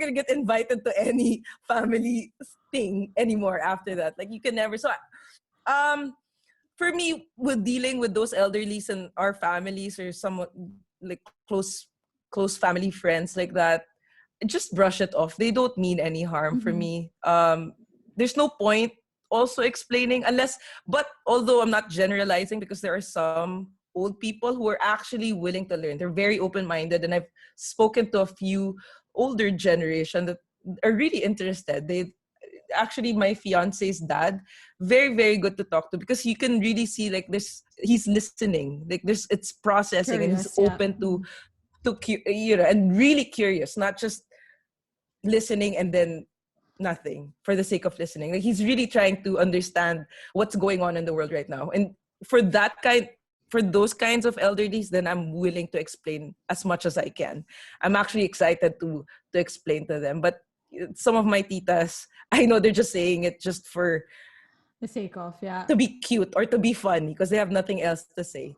gonna get invited to any family thing anymore after that. Like, you can never. So, um, for me, with dealing with those elderlies and our families or somewhat like close family friends like that, just brush it off. They don't mean any harm for Mhm. me. There's no point also explaining unless, but although I'm not generalizing, because there are some old people who are actually willing to learn. They're very open-minded, and I've spoken to a few older generation that are really interested. They actually, my fiance's dad, very very good to talk to, because you can really see like this, he's listening, like there's, it's processing, and he's Curious, yeah. open to and really curious, not just listening and then nothing for the sake of listening. Like he's really trying to understand what's going on in the world right now. And for those kinds of elderlies, then I'm willing to explain as much as I can. I'm actually excited to explain to them. But some of my titas, I know they're just saying it just for The sake of, yeah. to be cute or to be funny, because they have nothing else to say,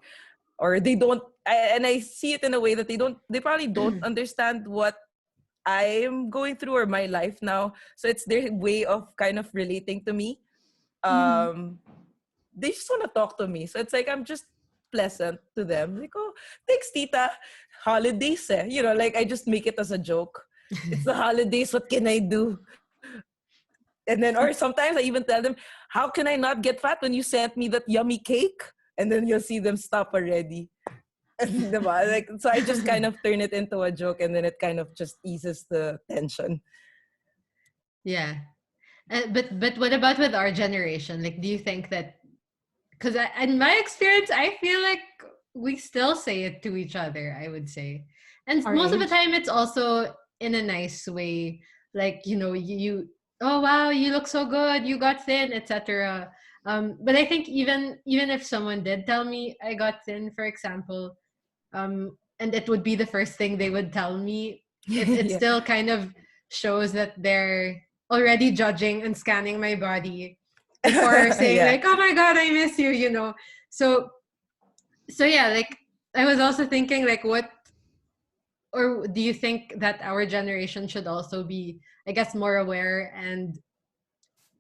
or they don't. And I see it in a way that they probably don't understand what I'm going through or my life now. So it's their way of kind of relating to me. Mm-hmm. They just want to talk to me. So it's like I'm just pleasant to them. Like, oh, thanks, tita. Holidays, eh. Like I just make it as a joke. It's the holidays. What can I do? And then, or sometimes I even tell them, how can I not get fat when you sent me that yummy cake? And then you'll see them stop already. Diba? Like, so I just kind of turn it into a joke, and then it kind of just eases the tension. Yeah. But what about with our generation? Like, do you think that, because in my experience, I feel like we still say it to each other, I would say. And Our most of the age. time, it's also in a nice way. Like, oh, wow, you look so good, you got thin, etc. But I think even if someone did tell me I got thin, for example, and it would be the first thing they would tell me, it Yeah. still kind of shows that they're already judging and scanning my body before saying Yeah. like, oh my god, I miss you. So yeah, like I was also thinking like, what, or do you think that our generation should also be, I guess, more aware and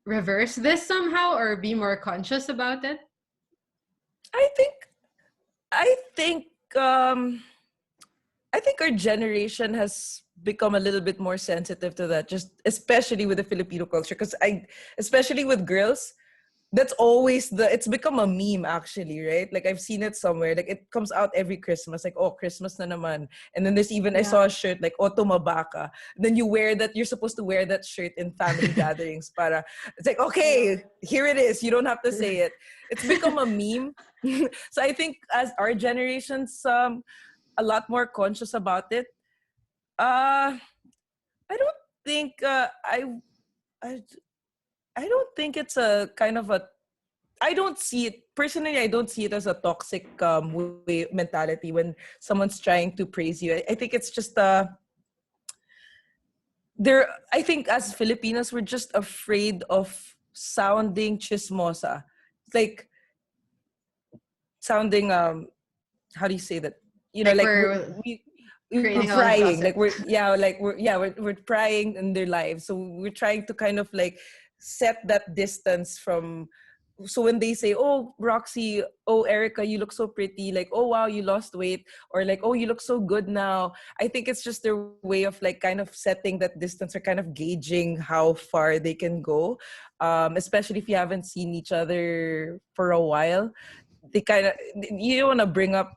reverse this somehow, or be more conscious about it? I think I think um I think our generation has become a little bit more sensitive to that, just especially with the Filipino culture. Because especially with girls, that's always it's become a meme actually, right? Like I've seen it somewhere. Like it comes out every Christmas, like, oh, Christmas na naman. And then there's even, I Yeah. saw a shirt like, oh, tumaba ka. Then you wear that, you're supposed to wear that shirt in family gatherings. It's like, okay, here it is. You don't have to say it. It's become a meme. So I think as our generation's a lot more conscious about it. Uh, I don't think I I don't think it's a kind of a. I don't see it personally. I don't see it as a toxic way mentality when someone's trying to praise you. I think it's just there. I think as Filipinos, we're just afraid of sounding chismosa. It's like sounding how do you say that? Like Like we're we're creating a lot of prying, like gossip. we're prying in their lives, so we're trying to kind of like set that distance from. So when they say, oh, Roxy, oh, Erica, you look so pretty, like, oh wow, you lost weight, or like, oh, you look so good now, I think it's just their way of like kind of setting that distance, or kind of gauging how far they can go, especially if you haven't seen each other for a while. They kind of, you don't want to bring up,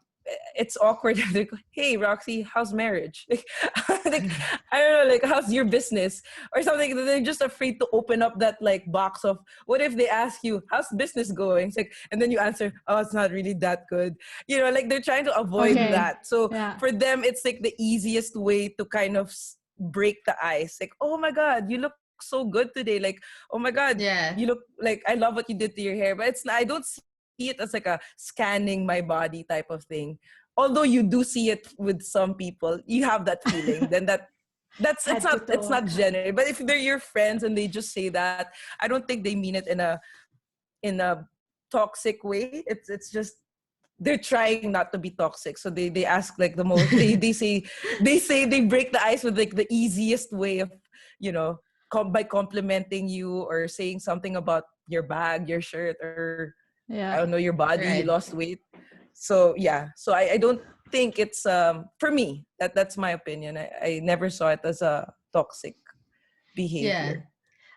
it's awkward. Like, hey Roxy, how's marriage? Like I don't know, like how's your business or something. They're just afraid to open up that like box of, what if they ask you, how's business going? It's like, and then you answer, oh, it's not really that good. Like they're trying to avoid Okay. that. So Yeah. for them, it's like the easiest way to kind of break the ice. Like, oh my god, you look so good today. Like, oh my god, you Yeah. look like, I love what you did to your hair. But I don't see it as like a scanning my body type of thing. Although you do see it with some people, you have that feeling. Then that's Head to it's toe. not genuine. But if they're your friends and they just say that, I don't think they mean it in a toxic way. It's just they're trying not to be toxic. So they ask like the most, they say they break the ice with like the easiest way of, you know, by complimenting you or saying something about your bag, your shirt, or I don't Yeah. know, your body, you Right. lost weight. So yeah, so I don't think it's for me, that's my opinion. I never saw it as a toxic Yeah. behavior.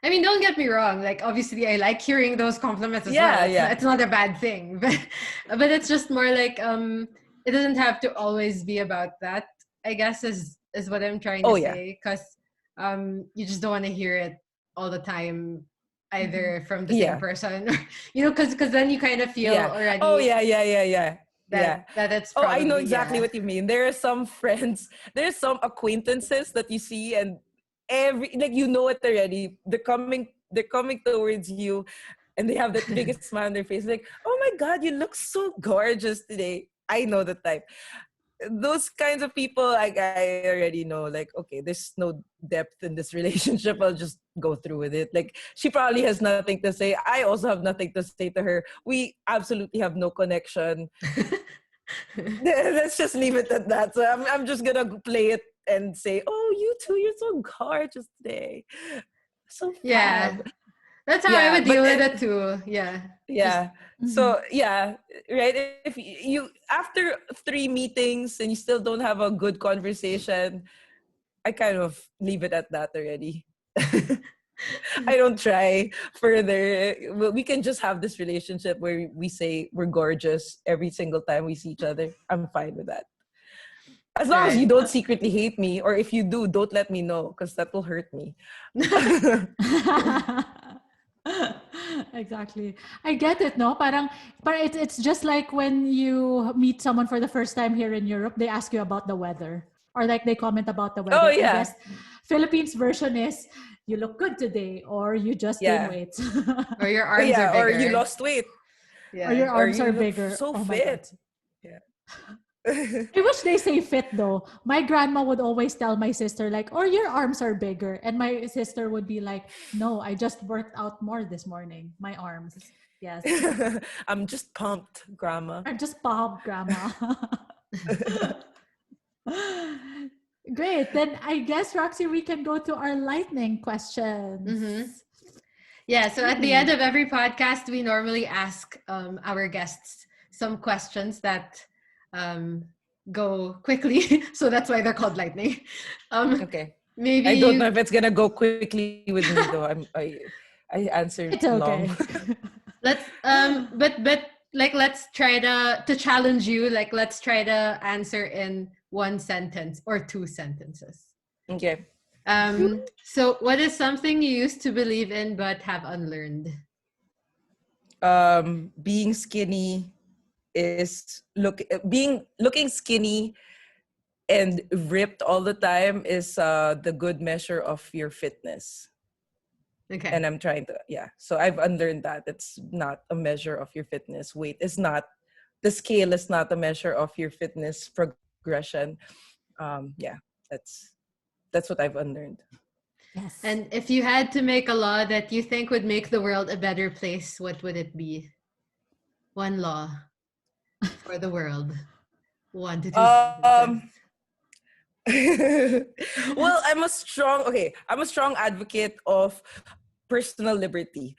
I mean, don't get me wrong. Like, obviously, I like hearing those compliments as well. Yeah, It's not, yeah. it's not a bad thing, but it's just more like it doesn't have to always be about that. I guess as is what I'm trying Oh to yeah. say, because you just don't want to hear it all the time, either from the same Yeah. person, or because then you kind of feel Yeah. Oh already yeah, yeah, yeah, yeah. Yeah. that it's Oh, I know probably, exactly yeah. what you mean. There are some friends, there's some acquaintances that you see and every like you know it already. They're coming towards you and they have that biggest smile on their face, like, oh my god, you look so gorgeous today. I know the type. Those kinds of people, like I already know, like, okay, there's no depth in this relationship. I'll just go through with it. Like, she probably has nothing to say. I also have nothing to say to her. We absolutely have no connection. Let's just leave it at that. So I'm just gonna play it and say, oh, you two, you're so gorgeous today. So Yeah, fab. that's how I Yeah, would but deal with it too. Yeah, just yeah. Mhm. So yeah, right. If you after 3 meetings and you still don't have a good conversation, I kind of leave it at that already. I don't try further. We can just have this relationship where we say we're gorgeous every single time we see each other. I'm fine with that. As long as you right. don't secretly hate me, or if you do, don't let me know because that will hurt me. Exactly. I get it, no? But it's just like when you meet someone for the first time here in Europe, they ask you about the weather. Or like they comment about the Oh weather. I yeah, guess Philippines version is you look good today or you just gain yeah, weight. Or your arms are yeah. Or you bigger. lost weight, Or Yeah. your or arms you are look bigger. so Oh my god. fit. Yeah. I wish they say fit though. My grandma would always tell my sister like, "Or your arms are bigger," and my sister would be like, "No, I just worked out more this morning. My arms." Yes, I'm just pumped, grandma. I'm just pumped, grandma. Great. Then I guess Roxy, we can go to our lightning Mm-hmm. questions. Yeah. So at the end Ooh. of every podcast, we normally ask our guests some questions that um, go quickly. So that's why they're called lightning. Um, Okay. maybe I don't know you. if it's gonna go quickly with me though. I answer It's long. okay. Let's but like let's try to challenge you. Like let's try to answer in one sentence or two sentences. Okay. So what is something you used to believe in but have unlearned? Being skinny is looking skinny and ripped all the time is the good measure of your fitness. Okay. And I'm trying to, yeah. So I've unlearned that it's not a measure of your fitness. Weight is not, the scale is not a measure of your fitness progression. Yeah, that's that's what I've unlearned. Yes. And if you had to make a law that you think would make the world a better place, what would it be? One law for the world. One to two Um, sentences. well, I'm a strong advocate of personal liberty.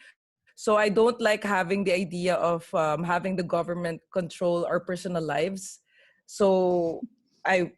So I don't like having the idea of having the government control our personal lives. So I,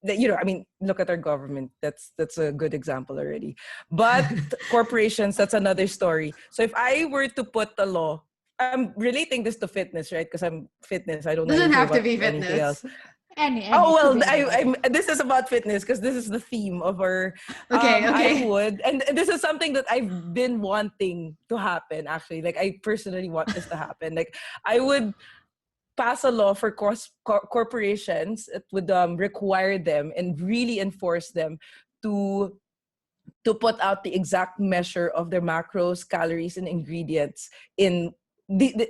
I mean, look at our government. That's a good example already. But corporations, that's another story. So if I were to put the law, I'm relating this to fitness, right? Because I'm fitness. I don't know Doesn't anything have to about be anything else. fitness. Any, Oh it could well, be anything. this is about fitness because this is the theme of our. Okay, I okay. would, and this is something that I've been wanting to happen. Actually, like I personally want this to happen. Like I would pass a law for corporations. It would require them and really enforce them to put out the exact measure of their macros, calories, and ingredients in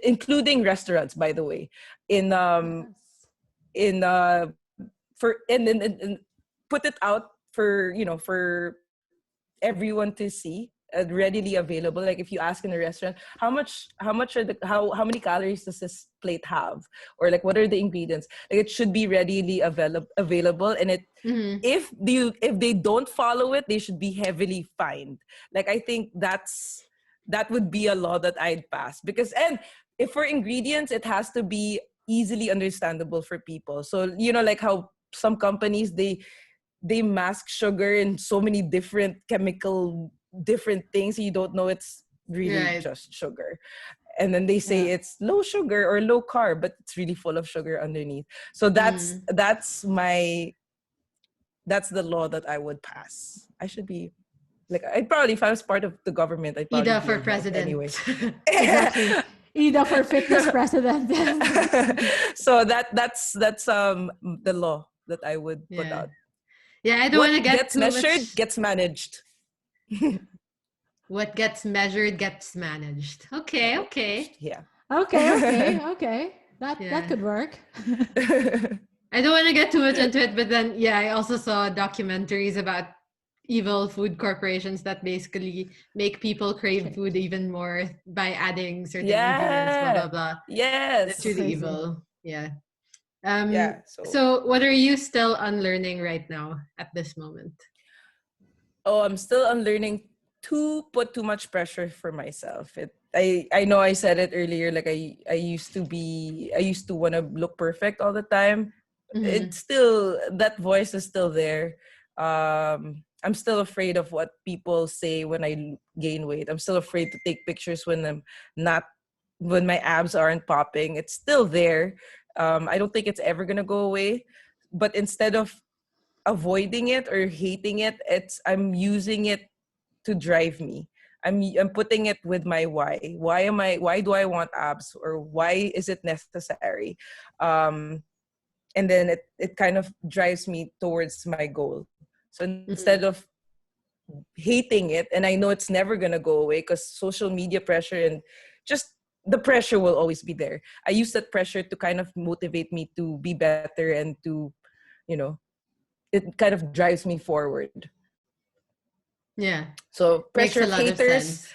including restaurants. By the way, in Yes. in for and put it out for for everyone to see, readily available. Like if you ask in a restaurant, how much are the how many calories does this plate have, or like what are the ingredients, like it should be readily available. And it, Hmm. if they don't follow it, they should be heavily fined. Like I think that would be a law that I'd pass. Because, and if for ingredients, it has to be easily understandable for people. So like how some companies, they mask sugar in so many different chemical different things, you don't know it's really Right. just sugar. And then they say Yeah. it's low sugar or low carb, but it's really full of sugar underneath. So that's Mm. that's my that's the law that I would pass. I should be like, I'd probably, if I was part of the government, I'd probably Ida be for a head president. anyway. Exactly. Ida for fitness president. So that's the law that I would put Yeah. out. Yeah, I don't What want to get gets too measured much. gets managed. What gets measured gets managed. Okay, okay. Yeah. Okay. That Yeah. could work. I don't want to get too much into it, but then, yeah, I also saw documentaries about evil food corporations that basically make people crave food even more by adding certain ingredients, blah, blah, Yeah. blah. It's Yes. really Crazy. evil. Yeah. Yeah. So, So what are you still unlearning right now at this moment? oh, I'm still unlearning to put too much pressure for myself. I know I said it earlier, like I used to want to look perfect all the time. Mm-hmm. It's still, that voice is still there. I'm still afraid of what people say when I gain weight. I'm still afraid to take pictures when I'm not, when my abs aren't popping. It's still there. I don't think it's ever gonna go away. But instead of avoiding it or hating it, I'm using it to drive me. I'm putting it with my why. Why do I want abs, or why is it necessary? Um, and then it kind of drives me towards my goal. So instead Mm-hmm. of hating it, and I know it's never gonna go away because social media pressure and just the pressure will always be there. I use that pressure to kind of motivate me to be better and to, you know, it kind of drives me forward. Yeah. So pressure Makes a of lot of haters, sense.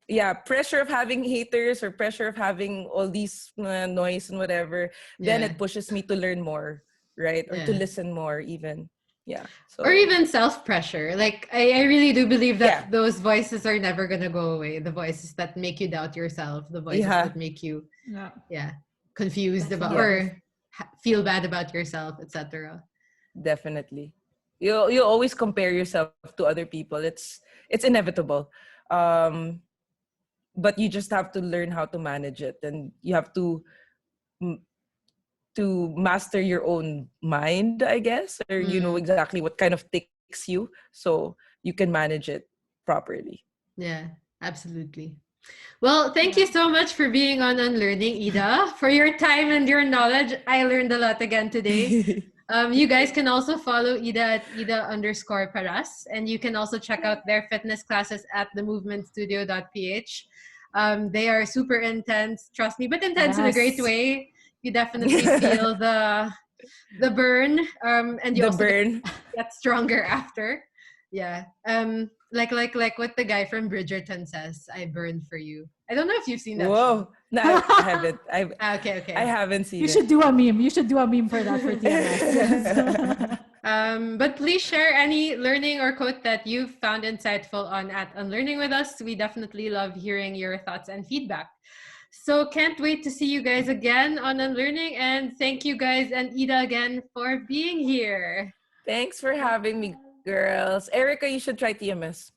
yeah, pressure of having haters or pressure of having all these noise and whatever, then Yeah. it pushes me to learn more, right? Or to Yeah. listen more even. Yeah. Or So even self-pressure. Like I really do believe yeah. that those voices are never gonna go away. The voices that make you doubt yourself, the voices Yeah. that make you, Yeah, yeah, confused about Yeah. definitely. or feel bad about yourself, etc. Definitely. You always compare yourself to other people. It's inevitable. Um but you just have to learn how to manage it, and you have mm, to master your own mind, I guess, or you know Mm, exactly what kind of ticks you, so you can manage it properly. yeah, absolutely. Well, thank Yeah. you so much for being on Unlearning, Ida. For your time and your knowledge, I learned a lot again today. You guys can also follow Ida at Ida_Paras, and you can also check out their fitness classes at themovementstudio.ph. They are super intense, trust me, but intense in a great Yes. way. You definitely feel the burn, and you The also burn. get stronger after. Yeah. Like what the guy from Bridgerton says, I burn for you. I don't know if you've seen that show. Whoa. No, I haven't. Ah, okay, I okay. haven't You seen should it. do a meme. You should do a meme for that for TMS. Yes. But please share any learning or quote that you've found insightful on at Unlearning with us. We definitely love hearing your thoughts and feedback. So can't wait to see you guys again on Unlearning, and thank you guys and Ida again for being here. Thanks for having me, girls. Erica, you should try TMS.